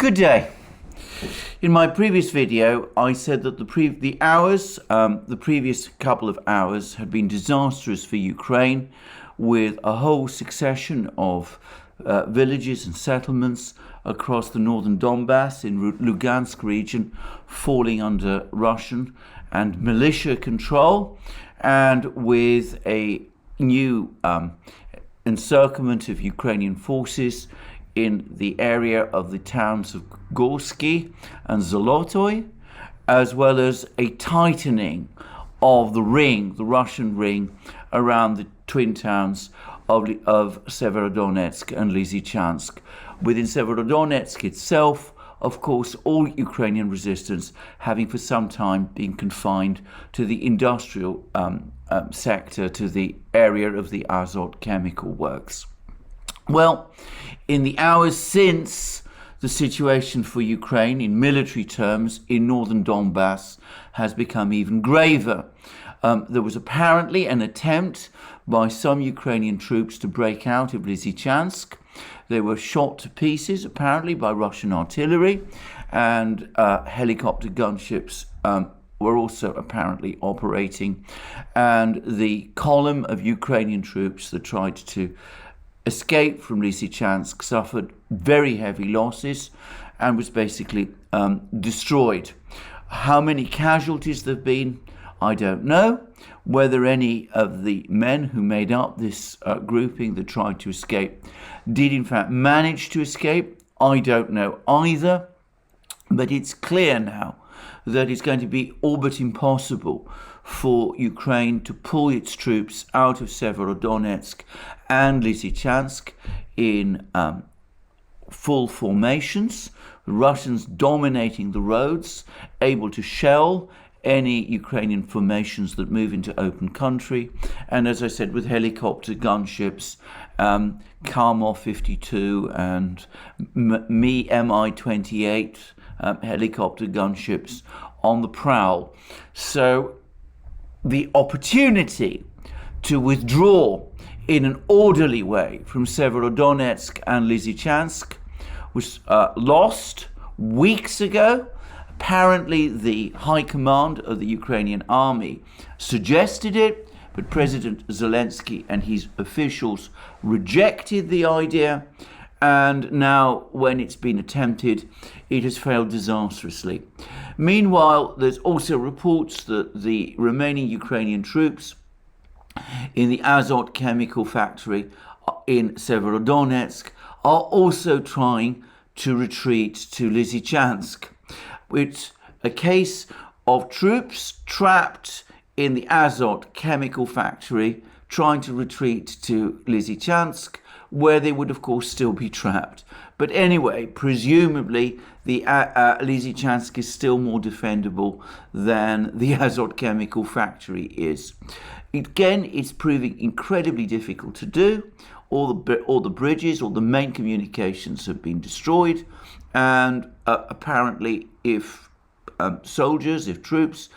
Good day. In my previous video, I said that the previous couple of hours had been disastrous for Ukraine, with a whole succession of villages and settlements across the northern Donbass in Lugansk region falling under Russian and militia control, and with a new encirclement of Ukrainian forces in the area of the towns of Gorsky and Zolotoy, as well as a tightening of the Russian ring around the twin towns of Severodonetsk and Lysychansk. Within Severodonetsk itself, of course, all Ukrainian resistance having for some time been confined to the industrial sector, to the area of the Azot chemical works. Well, in the hours since, the situation for Ukraine in military terms in northern Donbass has become even graver. There was apparently an attempt by some Ukrainian troops to break out of Lysychansk. They were shot to pieces, apparently, by Russian artillery, and helicopter gunships were also apparently operating. And the column of Ukrainian troops that tried to escape from Lysychansk suffered very heavy losses and was basically destroyed. How many casualties there have been, I don't know. Whether any of the men who made up this grouping that tried to escape did in fact manage to escape, I don't know either. But it's clear now that it's going to be all but impossible for Ukraine to pull its troops out of Severodonetsk and Lysychansk in full formations, Russians dominating the roads, able to shell any Ukrainian formations that move into open country, and as I said, with helicopter gunships, Kharmov-52 and Mi-28 helicopter gunships on the prowl. So the opportunity to withdraw in an orderly way from Severodonetsk and Lysychansk was lost weeks ago. Apparently, the high command of the Ukrainian army suggested it, but President Zelensky and his officials rejected the idea. And now, when it's been attempted, it has failed disastrously. Meanwhile, there's also reports that the remaining Ukrainian troops in the Azot chemical factory in Severodonetsk are also trying to retreat to Lysychansk. It's a case of troops trapped in the Azot chemical factory trying to retreat to Lysychansk, where they would, of course, still be trapped. But anyway, presumably, the Lysychansk is still more defendable than the Azot chemical factory is. Again, it's proving incredibly difficult to do. All the bridges, all the main communications have been destroyed. And apparently, if troops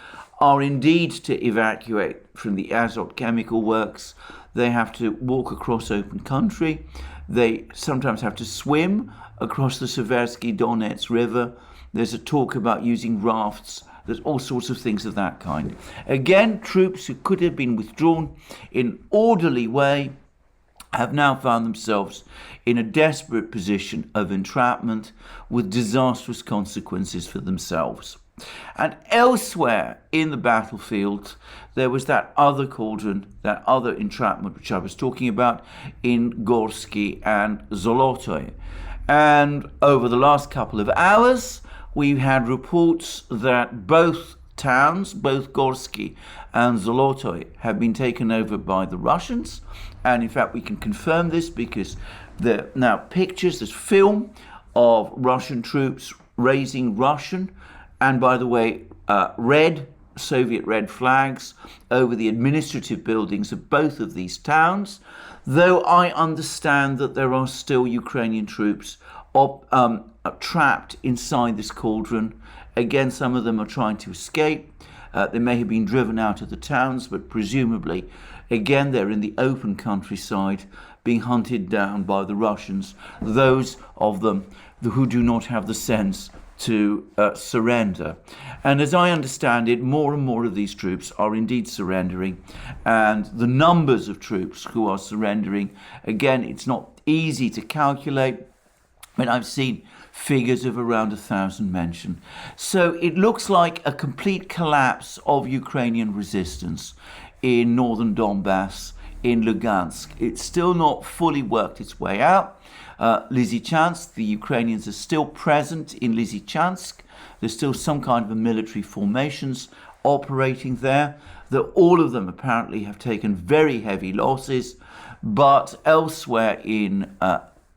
are indeed to evacuate from the Azot chemical works, they have to walk across open country. They sometimes have to swim across the Seversky Donets River. There's a talk about using rafts. There's all sorts of things of that kind. Again, troops who could have been withdrawn in an orderly way have now found themselves in a desperate position of entrapment with disastrous consequences for themselves. And elsewhere in the battlefield, there was that other cauldron, that other entrapment which I was talking about in Gorsky and Zolotoy. And over the last couple of hours, we've had reports that both towns, both Gorsky and Zolotoy, have been taken over by the Russians. And in fact, we can confirm this because there are now pictures, there's film of Russian troops raising Russian and, by the way, Soviet red flags over the administrative buildings of both of these towns, though I understand that there are still Ukrainian troops trapped inside this cauldron. Again, some of them are trying to escape. They may have been driven out of the towns, but presumably, again, they're in the open countryside being hunted down by the Russians, those of them who do not have the sense to surrender. And as I understand it, more and more of these troops are indeed surrendering, and the numbers of troops who are surrendering, again, it's not easy to calculate, but I've seen figures of around 1,000 mentioned. So it looks like a complete collapse of Ukrainian resistance in northern Donbass, in Lugansk. It's still not fully worked its way out. Lysychansk, the Ukrainians are still present in Lysychansk. There's still some kind of a military formations operating there. That all of them apparently have taken very heavy losses, but elsewhere in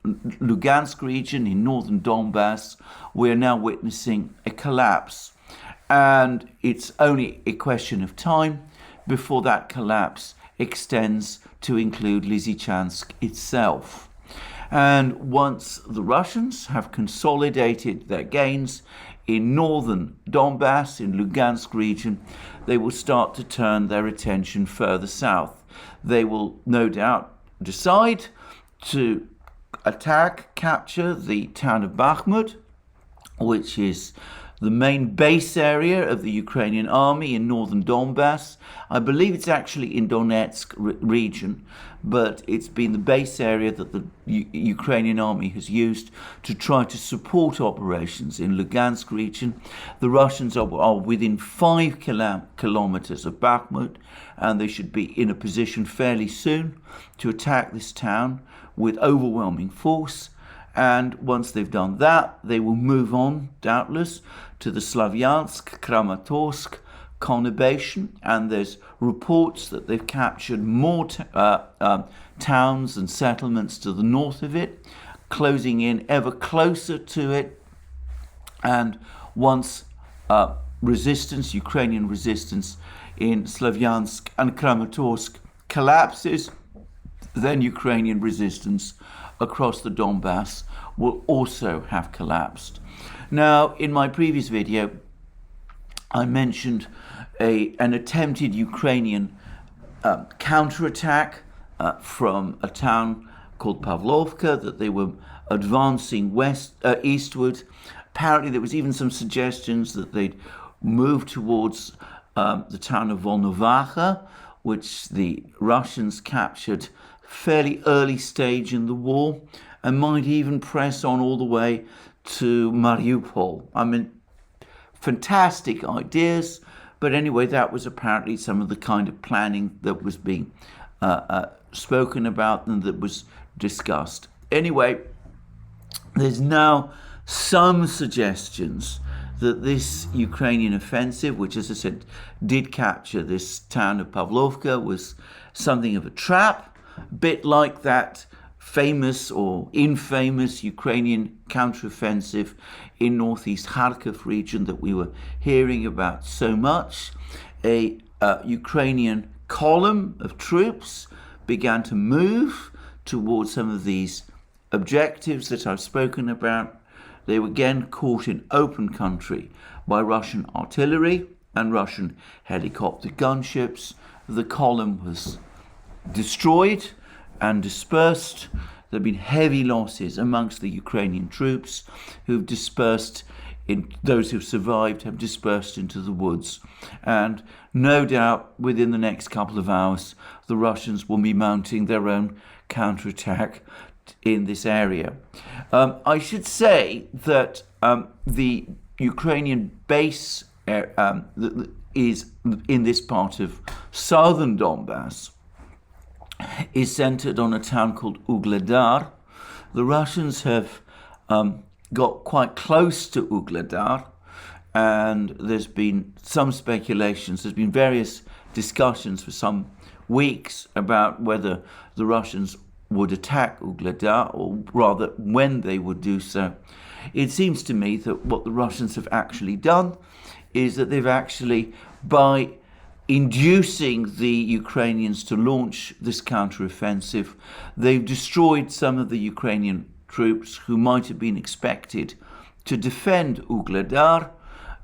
Lugansk region, in northern Donbass, we're now witnessing a collapse. And it's only a question of time before that collapse extends to include Lysychansk itself. And once the Russians have consolidated their gains in northern Donbass, in Lugansk region, they will start to turn their attention further south. They will no doubt decide to attack, capture the town of Bakhmut, which is the main base area of the Ukrainian army in northern Donbass. I believe it's actually in Donetsk region, but it's been the base area that the Ukrainian army has used to try to support operations in Lugansk region. The Russians are within 5 kilometers of Bakhmut, and they should be in a position fairly soon to attack this town with overwhelming force. And once they've done that, they will move on, doubtless, to the Slavyansk, Kramatorsk conurbation. And there's reports that they've captured more towns and settlements to the north of it, closing in ever closer to it. And once resistance, Ukrainian resistance in Slavyansk and Kramatorsk collapses, then Ukrainian resistance across the Donbass will also have collapsed. Now, in my previous video, I mentioned an attempted Ukrainian counterattack from a town called Pavlovka, that they were advancing eastward. Apparently, there was even some suggestions that they'd move towards the town of Volnovacha, which the Russians captured fairly early stage in the war, and might even press on all the way to Mariupol. I mean, fantastic ideas, but anyway, that was apparently some of the kind of planning that was being spoken about and that was discussed. Anyway, there's now some suggestions that this Ukrainian offensive, which, as I said, did capture this town of Pavlovka, was something of a trap, a bit like that famous or infamous Ukrainian counteroffensive in northeast Kharkiv region that we were hearing about so much. A Ukrainian column of troops began to move towards some of these objectives that I've spoken about. They were again caught in open country by Russian artillery and Russian helicopter gunships. The column was destroyed and dispersed. There have been heavy losses amongst the Ukrainian troops who've dispersed, those who've survived have dispersed into the woods. And no doubt within the next couple of hours, the Russians will be mounting their own counterattack in this area. I should say that the Ukrainian base is in this part of southern Donbass is centered on a town called Ugledar. The Russians have got quite close to Ugledar, and there's been some speculations, there's been various discussions for some weeks about whether the Russians would attack Ugledar, or rather when they would do so. It seems to me that what the Russians have actually done is that they've actually, by inducing the Ukrainians to launch this counteroffensive, they've destroyed some of the Ukrainian troops who might have been expected to defend Ugledar,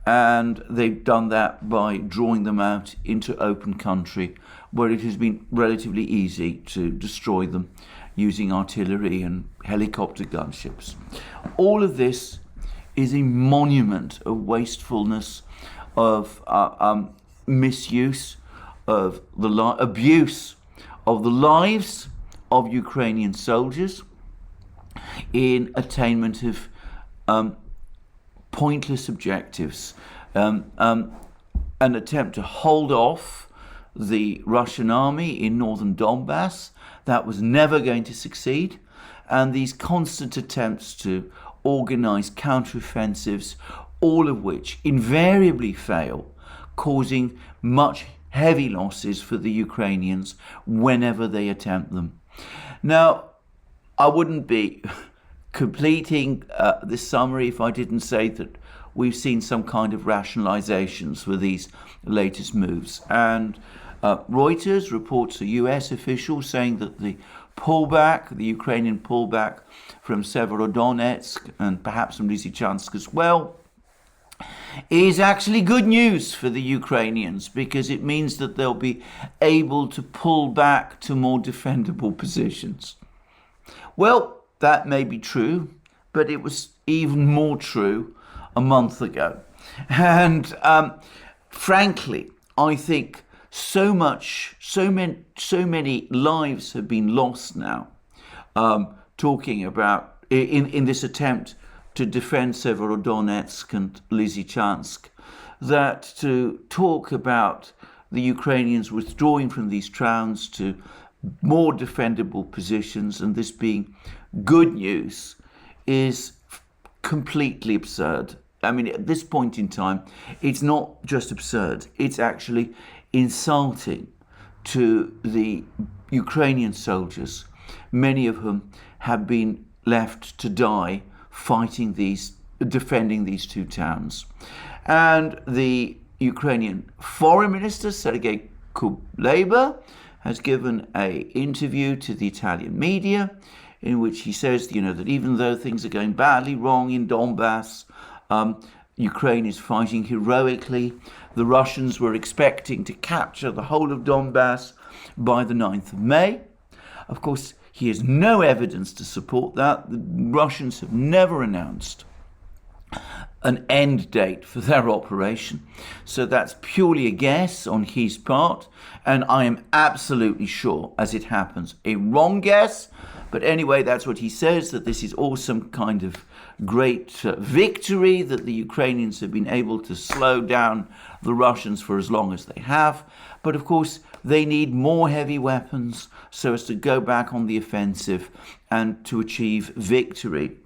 and they've done that by drawing them out into open country where it has been relatively easy to destroy them using artillery and helicopter gunships. All of this is a monument of wastefulness, of misuse, of the abuse of the lives of Ukrainian soldiers in attainment of pointless objectives. An attempt to hold off the Russian army in northern Donbass that was never going to succeed, and these constant attempts to organize counteroffensives, all of which invariably fail, causing much heavy losses for the Ukrainians whenever they attempt them. Now, I wouldn't be completing this summary if I didn't say that we've seen some kind of rationalizations for these latest moves. And Reuters reports a US official saying that the pullback, the Ukrainian pullback from Severodonetsk and perhaps from Lysychansk as well, is actually good news for the Ukrainians, because it means that they'll be able to pull back to more defendable positions. Well, that may be true, but it was even more true a month ago. And frankly, I think so many lives have been lost now, talking about in this attempt to defend Severodonetsk and Lysychansk, that to talk about the Ukrainians withdrawing from these towns to more defendable positions and this being good news is completely absurd. I mean, at this point in time, it's not just absurd, it's actually insulting to the Ukrainian soldiers, many of whom have been left to die defending these two towns. And the Ukrainian Foreign Minister, Sergei Kuleba, has given an interview to the Italian media in which he says, that even though things are going badly wrong in Donbass, Ukraine is fighting heroically. The Russians were expecting to capture the whole of Donbass by the 9th of May. Of course, he has no evidence to support that. The Russians have never announced an end date for their operation. So that's purely a guess on his part. And I am absolutely sure, as it happens, a wrong guess. But anyway, that's what he says, that this is all some kind of great victory, that the Ukrainians have been able to slow down the Russians for as long as they have. But of course, they need more heavy weapons so as to go back on the offensive and to achieve victory.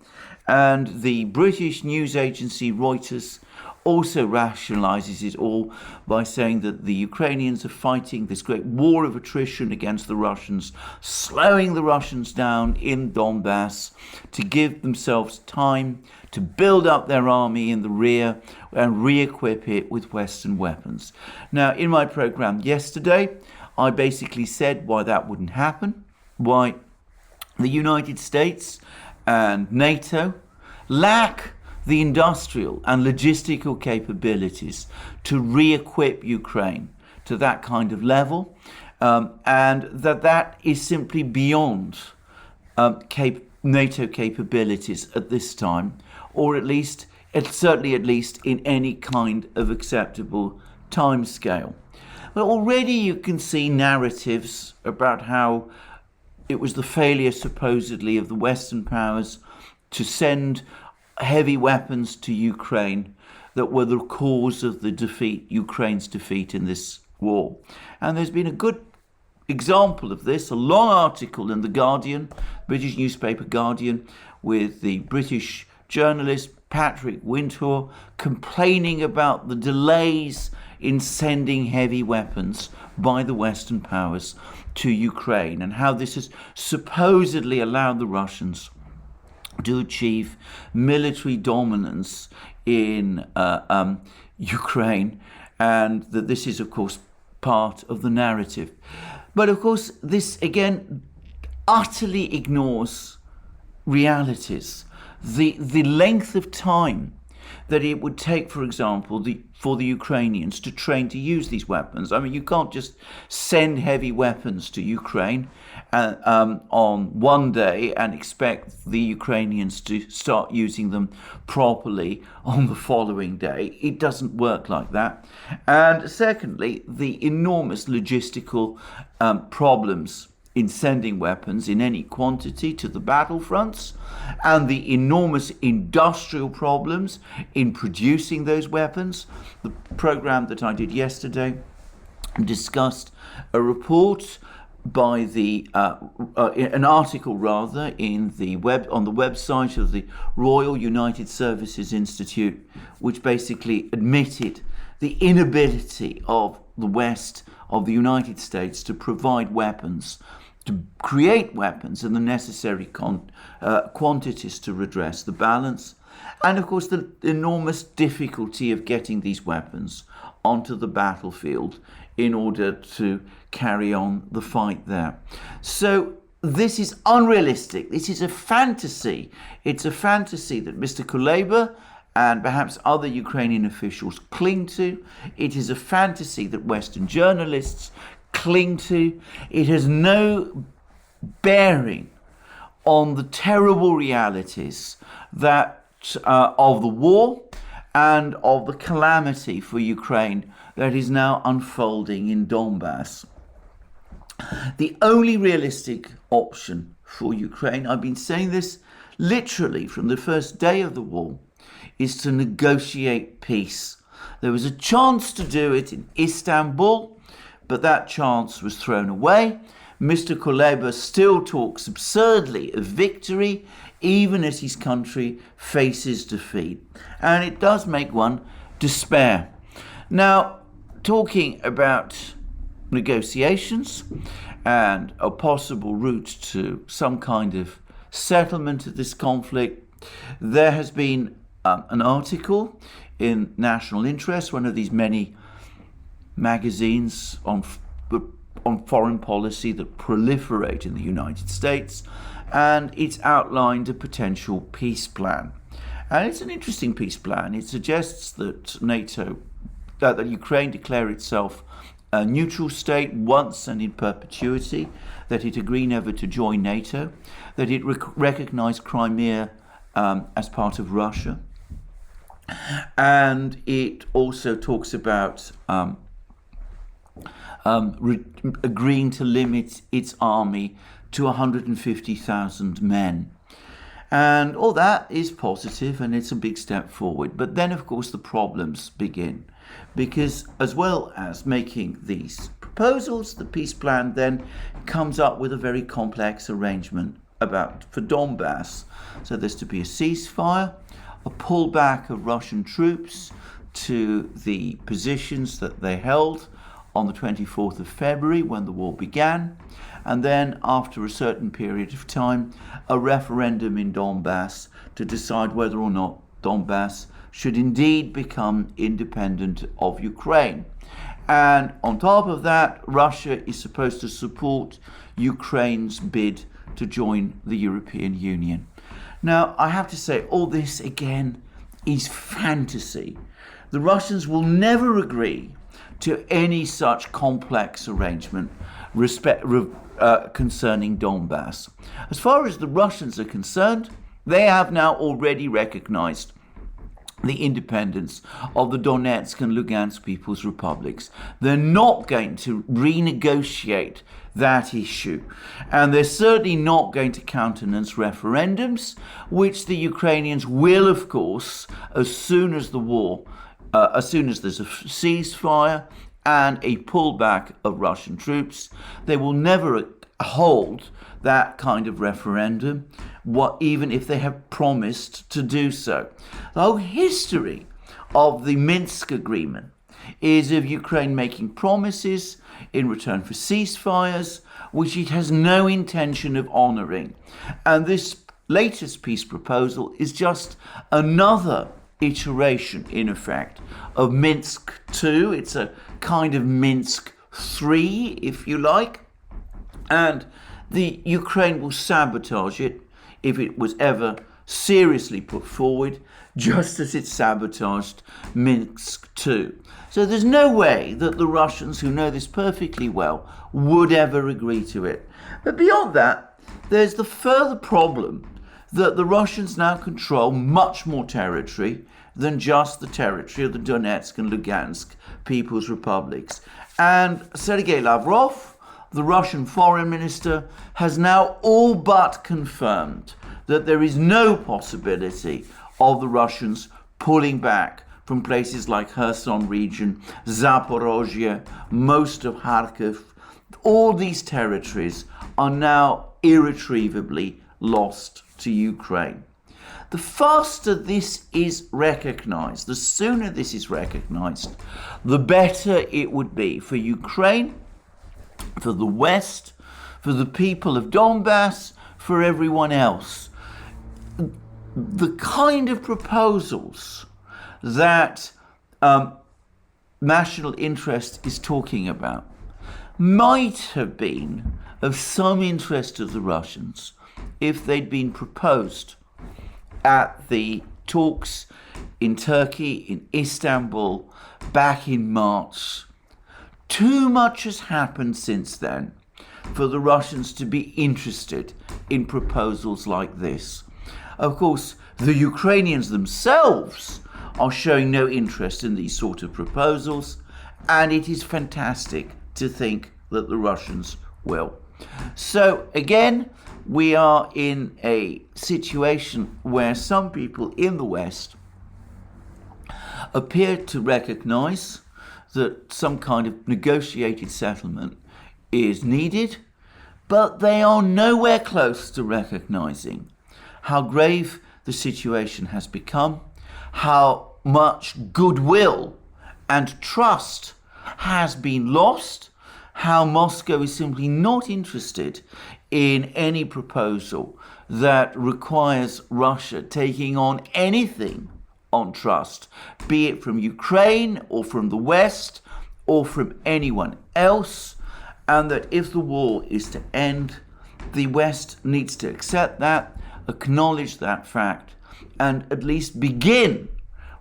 And the British news agency Reuters also rationalizes it all by saying that the Ukrainians are fighting this great war of attrition against the Russians, slowing the Russians down in Donbass to give themselves time to build up their army in the rear and re-equip it with Western weapons. Now, in my program yesterday, I basically said why that wouldn't happen, why the United States and NATO lack the industrial and logistical capabilities to re-equip Ukraine to that kind of level, and that is simply beyond NATO capabilities at this time, or at least in any kind of acceptable timescale. Well, already you can see narratives about how it was the failure supposedly of the Western powers to send heavy weapons to Ukraine that were the cause of Ukraine's defeat in this war. And there's been a good example of this, a long article in The Guardian, British newspaper Guardian, with the British journalist Patrick Wintour complaining about the delays in sending heavy weapons by the Western powers to Ukraine, and how this has supposedly allowed the Russians to achieve military dominance in Ukraine, and that this is, of course, part of the narrative. But, of course, this, again, utterly ignores realities. The length of time that it would take, for example, for the Ukrainians to train to use these weapons. I mean, you can't just send heavy weapons to Ukraine on one day and expect the Ukrainians to start using them properly on the following day. It doesn't work like that. And secondly, the enormous logistical problems in sending weapons in any quantity to the battlefronts, and the enormous industrial problems in producing those weapons. The program that I did yesterday discussed a report by an article rather on the website of the Royal United Services Institute, which basically admitted the inability of the West, of the United States, to provide weapons, to create weapons in the necessary quantities to redress the balance, and of course the enormous difficulty of getting these weapons onto the battlefield in order to carry on the fight there. So this is unrealistic. This is a fantasy. It's a fantasy that Mr. Kuleba and perhaps other Ukrainian officials cling to. It is a fantasy that Western journalists cling to. It has no bearing on the terrible realities that of the war and of the calamity for Ukraine that is now unfolding in Donbass. The only realistic option for Ukraine, I've been saying this literally from the first day of the war, is to negotiate peace. There was a chance to do it in Istanbul, but that chance was thrown away. Mr. Kuleba still talks absurdly of victory, even as his country faces defeat. And it does make one despair. Now, talking about negotiations and a possible route to some kind of settlement of this conflict, there has been an article in National Interest, one of these many magazines on foreign policy that proliferate in the United States, and it's outlined a potential peace plan. And it's an interesting peace plan. It suggests that that Ukraine declare itself a neutral state once and in perpetuity, that it agree never to join NATO, that it recognize Crimea as part of Russia, and it also talks about agreeing to limit its army to 150,000 men. And all that is positive, and it's a big step forward. But then, of course, the problems begin. Because as well as making these proposals, the peace plan then comes up with a very complex arrangement for Donbass. So there's to be a ceasefire, a pullback of Russian troops to the positions that they held on the 24th of February when the war began, and then after a certain period of time, a referendum in Donbass to decide whether or not Donbass should indeed become independent of Ukraine. And on top of that, Russia is supposed to support Ukraine's bid to join the European Union. Now, I have to say, all this again is fantasy. The Russians will never agree to any such complex arrangement concerning Donbass. As far as the Russians are concerned, they have now already recognized the independence of the Donetsk and Lugansk People's Republics. They're not going to renegotiate that issue. And they're certainly not going to countenance referendums, which the Ukrainians will, of course, as soon as there's a ceasefire and a pullback of Russian troops, they will never hold that kind of referendum, even if they have promised to do so. The whole history of the Minsk agreement is of Ukraine making promises in return for ceasefires, which it has no intention of honouring. And this latest peace proposal is just another iteration, in effect, of Minsk II. It's a kind of Minsk III, if you like. And the Ukraine will sabotage it if it was ever seriously put forward, just as it sabotaged Minsk II. So there's no way that the Russians, who know this perfectly well, would ever agree to it. But beyond that, there's the further problem that the Russians now control much more territory than just the territory of the Donetsk and Lugansk People's Republics. And Sergei Lavrov, the Russian foreign minister, has now all but confirmed that there is no possibility of the Russians pulling back from places like Kherson region, Zaporozhye, most of Kharkiv. All these territories are now irretrievably lost to Ukraine. The faster this is recognized, the sooner this is recognized, the better it would be for Ukraine, for the West, for the people of Donbass, for everyone else. The kind of proposals that national interest is talking about might have been of some interest to the Russians if they'd been proposed at the talks in Turkey, in Istanbul, back in March. Too much has happened since then for the Russians to be interested in proposals like this. Of course, the Ukrainians themselves are showing no interest in these sort of proposals, and it is fantastic to think that the Russians will. So again, we are in a situation where some people in the West appear to recognize that some kind of negotiated settlement is needed, but they are nowhere close to recognizing how grave the situation has become, how much goodwill and trust has been lost, how Moscow is simply not interested in any proposal that requires Russia taking on anything on trust, be it from Ukraine or from the West or from anyone else, and that if the war is to end, the West needs to accept that, acknowledge that fact, and at least begin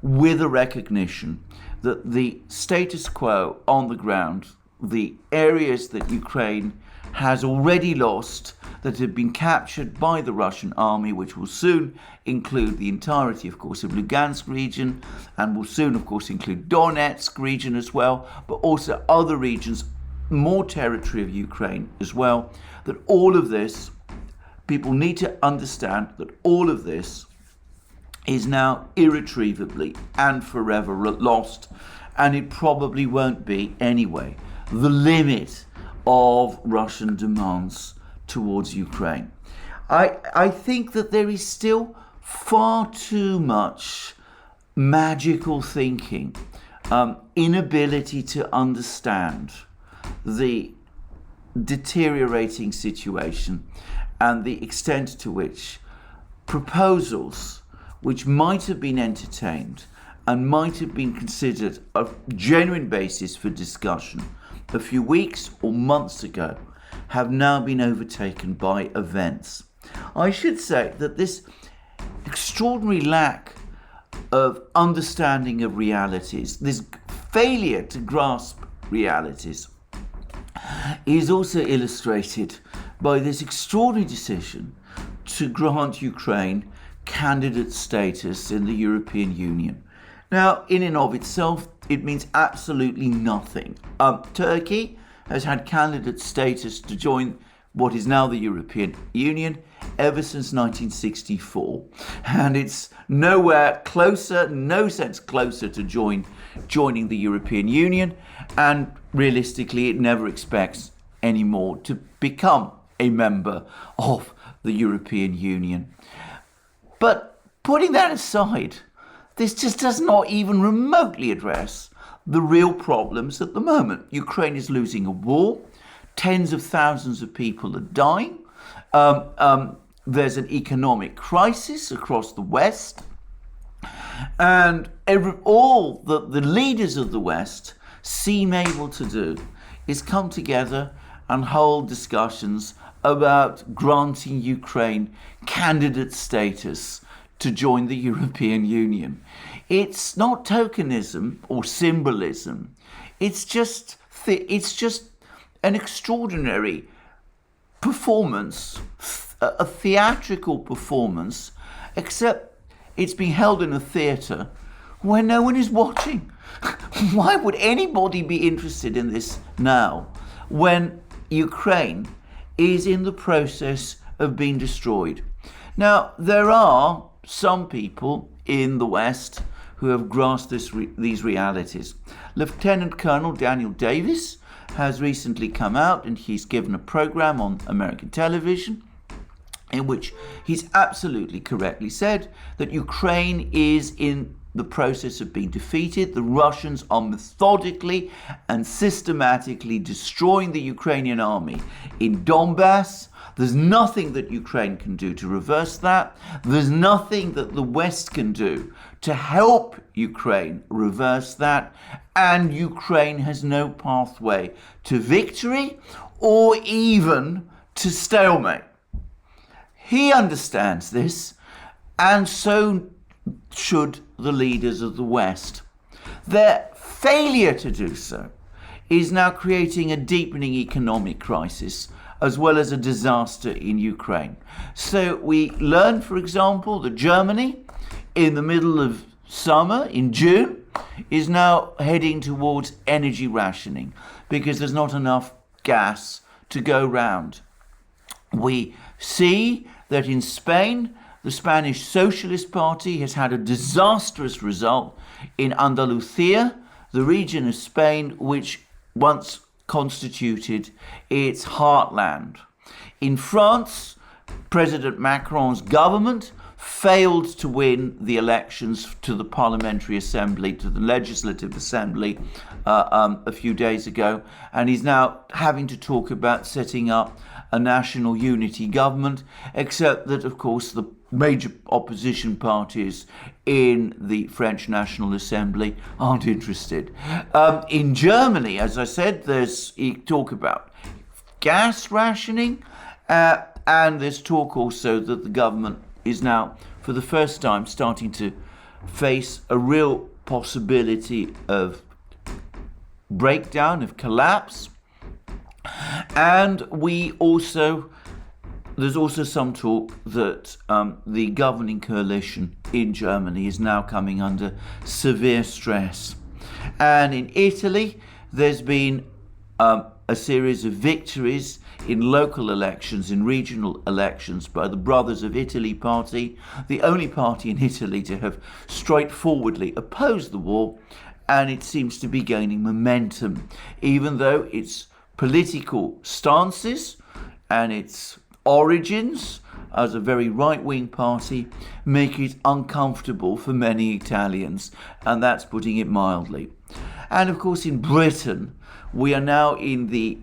with a recognition that the status quo on the ground, the areas that Ukraine has already lost, that have been captured by the Russian army, which will soon include the entirety, of course, of Lugansk region, and will soon, of course, include Donetsk region as well, but also other regions, more territory of Ukraine as well, that all of this, people need to understand that all of this is now irretrievably and forever lost, and it probably won't be anyway the limit of Russian demands towards Ukraine. I think that there is still far too much magical thinking, inability to understand the deteriorating situation and the extent to which proposals which might have been entertained and might have been considered a genuine basis for discussion a few weeks or months ago have now been overtaken by events. I should say that this extraordinary lack of understanding of realities, this failure to grasp realities, is also illustrated by this extraordinary decision to grant Ukraine candidate status in the European Union. Now, in and of itself, it means absolutely nothing. Turkey has had candidate status to join what is now the European Union ever since 1964. And it's nowhere closer, no sense closer to joining the European Union. And realistically, it never expects anymore to become a member of the European Union. But putting that aside, this just does not even remotely address the real problems at the moment. Ukraine is losing a war. Tens of thousands of people are dying. There's an economic crisis across the West. And all that the leaders of the West seem able to do is come together and hold discussions about granting Ukraine candidate status to join the European Union. It's not tokenism or symbolism. It's just an extraordinary performance, a theatrical performance, except it's being held in a theatre where no one is watching. Why would anybody be interested in this now when Ukraine is in the process of being destroyed? Now, there are some people in the West who have grasped these realities. Lieutenant Colonel Daniel Davis has recently come out and he's given a program on American television in which he's absolutely correctly said that Ukraine is in the process of being defeated. The Russians are methodically and systematically destroying the Ukrainian army in Donbass. There's nothing that Ukraine can do to reverse that. There's nothing that the West can do to help Ukraine reverse that. And Ukraine has no pathway to victory or even to stalemate. He understands this, and so should the leaders of the West. Their failure to do so is now creating a deepening economic crisis as well as a disaster in Ukraine. So we learn, for example, that Germany, in the middle of summer, in June, is now heading towards energy rationing because there's not enough gas to go round. We see that in Spain, the Spanish Socialist Party has had a disastrous result in Andalusia, the region of Spain which once constituted its heartland. In France, President Macron's government failed to win the elections to the Parliamentary Assembly, to the Legislative Assembly a few days ago, and he's now having to talk about setting up a national unity government, except that, of course, the major opposition parties in the French National Assembly aren't interested. In Germany, as I said, there's talk about gas rationing, and there's talk also that the government is now, for the first time, starting to face a real possibility of breakdown, of collapse. And there's also some talk that the governing coalition in Germany is now coming under severe stress. And in Italy, there's been a series of victories in local elections, in regional elections, by the Brothers of Italy party, the only party in Italy to have straightforwardly opposed the war, and it seems to be gaining momentum, even though its political stances and its origins as a very right-wing party make it uncomfortable for many Italians, and that's putting it mildly. And of course in Britain, we are now in the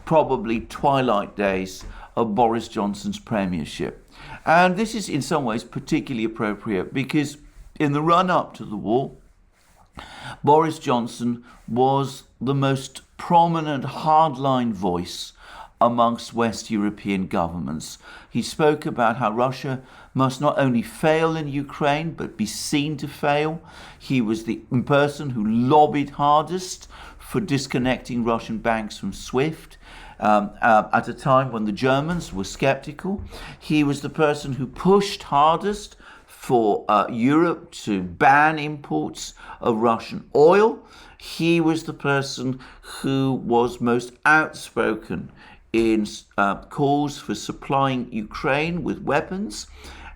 probably twilight days of Boris Johnson's premiership. And this is in some ways particularly appropriate because in the run-up to the war, Boris Johnson was the most prominent hardline voice amongst West European governments. He spoke about how Russia must not only fail in Ukraine, but be seen to fail. He was the person who lobbied hardest for disconnecting Russian banks from SWIFT at a time when the Germans were skeptical. He was the person who pushed hardest for Europe to ban imports of Russian oil. He was the person who was most outspoken in calls for supplying Ukraine with weapons.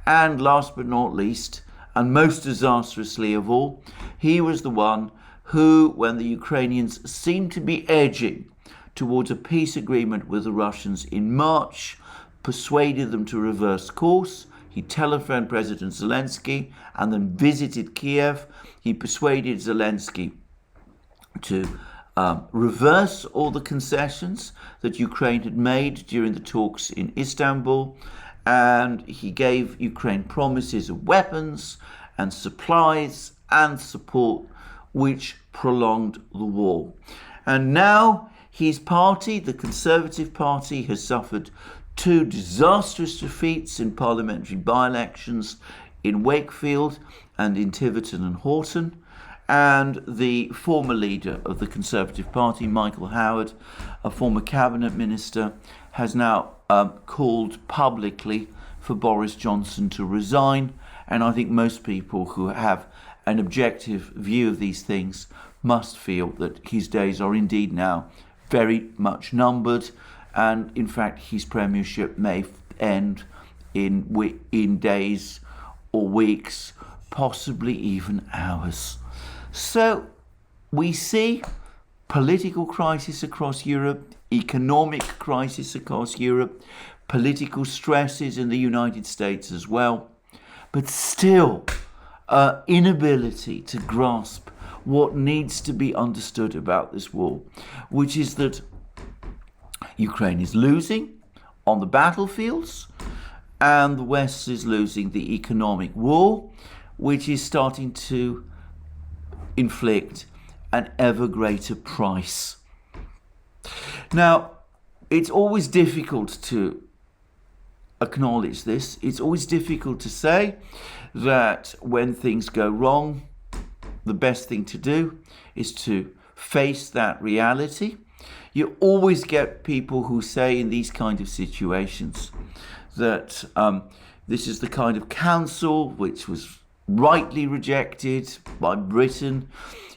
And last but not least, and most disastrously of all, he was the one who, when the Ukrainians seemed to be edging towards a peace agreement with the Russians in March, persuaded them to reverse course. He telephoned President Zelensky and then visited Kiev. He persuaded Zelensky to reverse all the concessions that Ukraine had made during the talks in Istanbul, and he gave Ukraine promises of weapons and supplies and support which prolonged the war. And now his party, the Conservative Party, has suffered two disastrous defeats in parliamentary by-elections in Wakefield and in Tiverton and Horton. And the former leader of the Conservative Party, Michael Howard, a former cabinet minister, has now called publicly for Boris Johnson to resign. And I think most people who have an objective view of these things must feel that his days are indeed now very much numbered. And in fact, his premiership may end in days or weeks, possibly even hours. So we see political crisis across Europe, economic crisis across Europe, political stresses in the United States as well, but still inability to grasp what needs to be understood about this war, which is that Ukraine is losing on the battlefields and the West is losing the economic war, which is starting to inflict an ever greater price. Now, it's always difficult to acknowledge this. It's always difficult to say that when things go wrong, the best thing to do is to face that reality. You always get people who say in these kind of situations that this is the kind of council which was rightly rejected by Britain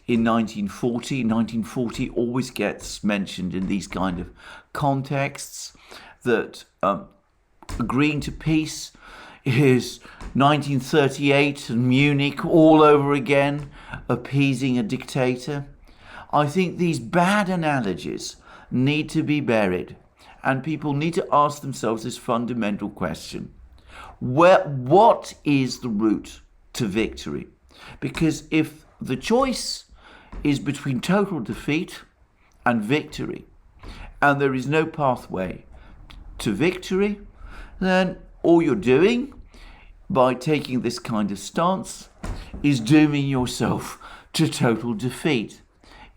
in 1940. 1940 always gets mentioned in these kind of contexts, that agreeing to peace is 1938 and Munich all over again, appeasing a dictator. I think these bad analogies need to be buried, and people need to ask themselves this fundamental question: what is the route to victory? Because if the choice is between total defeat and victory, and there is no pathway to victory, then all you're doing by taking this kind of stance is dooming yourself to total defeat.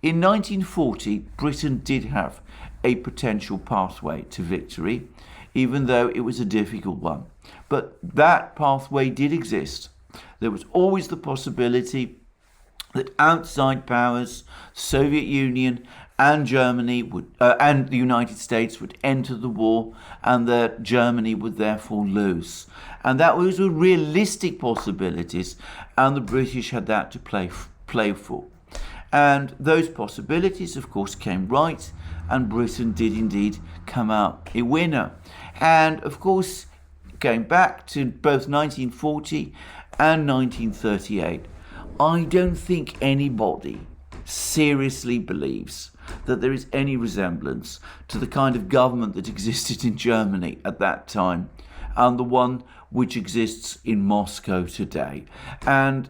In 1940, Britain did have a potential pathway to victory, even though it was a difficult one. But that pathway did exist. There was always the possibility that outside powers, Soviet Union and Germany would, and the United States would enter the war, and that Germany would therefore lose. And that was a realistic possibilities, and the British had that to play for. And those possibilities, of course, came right, and Britain did indeed come out a winner. And of course, going back to both 1940 and 1938, I don't think anybody seriously believes that there is any resemblance to the kind of government that existed in Germany at that time and the one which exists in Moscow today. And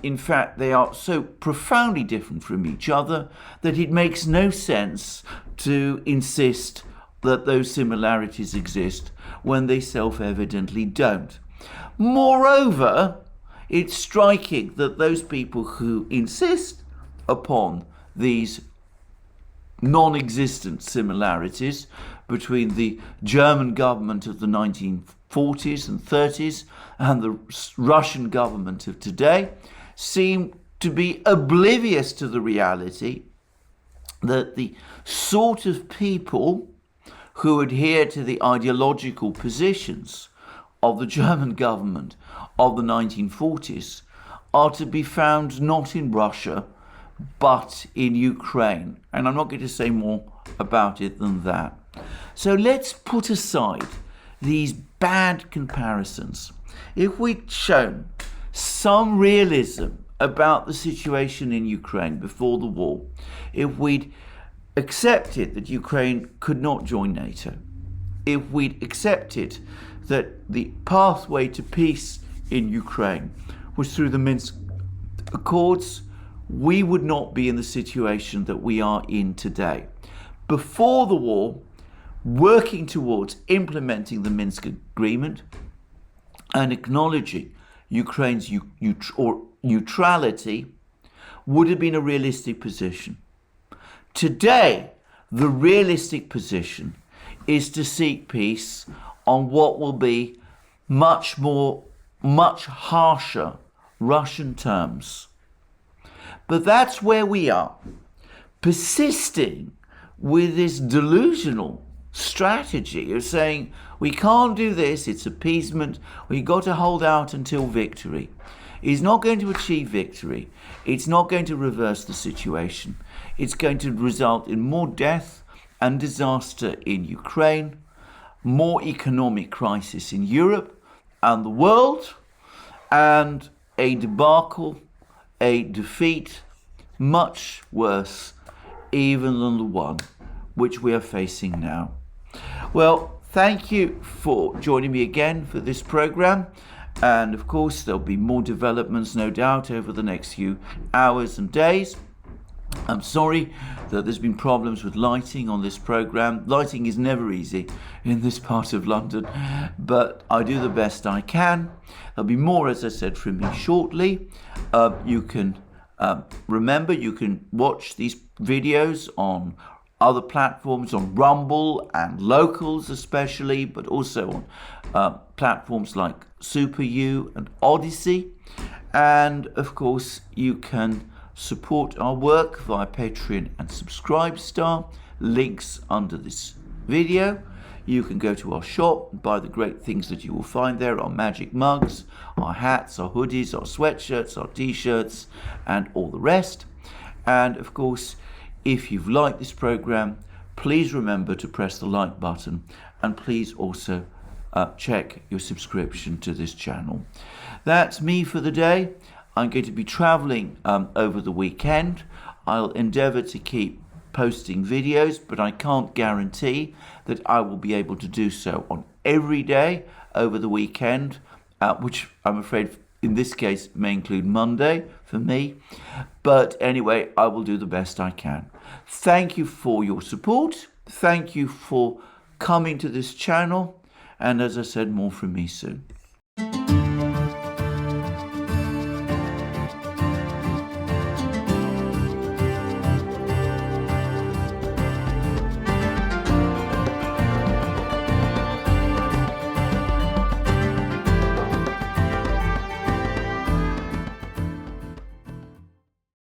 in fact, they are so profoundly different from each other that it makes no sense to insist that those similarities exist when they self-evidently don't. Moreover, it's striking that those people who insist upon these non-existent similarities between the German government of the 1940s and 30s and the Russian government of today seem to be oblivious to the reality that the sort of people who adhere to the ideological positions of the German government of the 1940s are to be found not in Russia, but in Ukraine. And I'm not going to say more about it than that. So let's put aside these bad comparisons. If we'd shown some realism about the situation in Ukraine before the war, if we'd accepted that Ukraine could not join NATO, if we'd accepted that the pathway to peace in Ukraine was through the Minsk Accords, we would not be in the situation that we are in today. Before the war, working towards implementing the Minsk Agreement and acknowledging Ukraine's neutrality would have been a realistic position. Today, the realistic position is to seek peace on what will be much more much harsher Russian terms. But that's where we are, persisting with this delusional strategy of saying, we can't do this, it's appeasement, we've got to hold out until victory. It's not going to achieve victory. It's not going to reverse the situation. It's going to result in more death and disaster in Ukraine, more economic crisis in Europe and the world, and a debacle, a defeat, much worse even than the one which we are facing now. Well, thank you for joining me again for this program. And of course, there'll be more developments, no doubt, over the next few hours and days. I'm sorry that there's been problems with lighting on this program. Lighting is never easy in this part of London, but I do the best I can. There'll be more, as I said, from me shortly. You can remember, you can watch these videos on other platforms, on Rumble and Locals especially, but also on platforms like SuperU and ODYSEE. And of course, you can support our work via Patreon and Subscribestar. Links under this video. You can go to our shop and buy the great things that you will find there, our magic mugs, our hats, our hoodies, our sweatshirts, our t-shirts, and all the rest. And of course, if you've liked this program, please remember to press the like button, and please also check your subscription to this channel. That's me for the day. I'm going to be traveling over the weekend. I'll endeavor to keep posting videos, but I can't guarantee that I will be able to do so on every day over the weekend, which I'm afraid in this case may include Monday for me. But anyway, I will do the best I can. Thank you for your support. Thank you for coming to this channel. And as I said, more from me soon.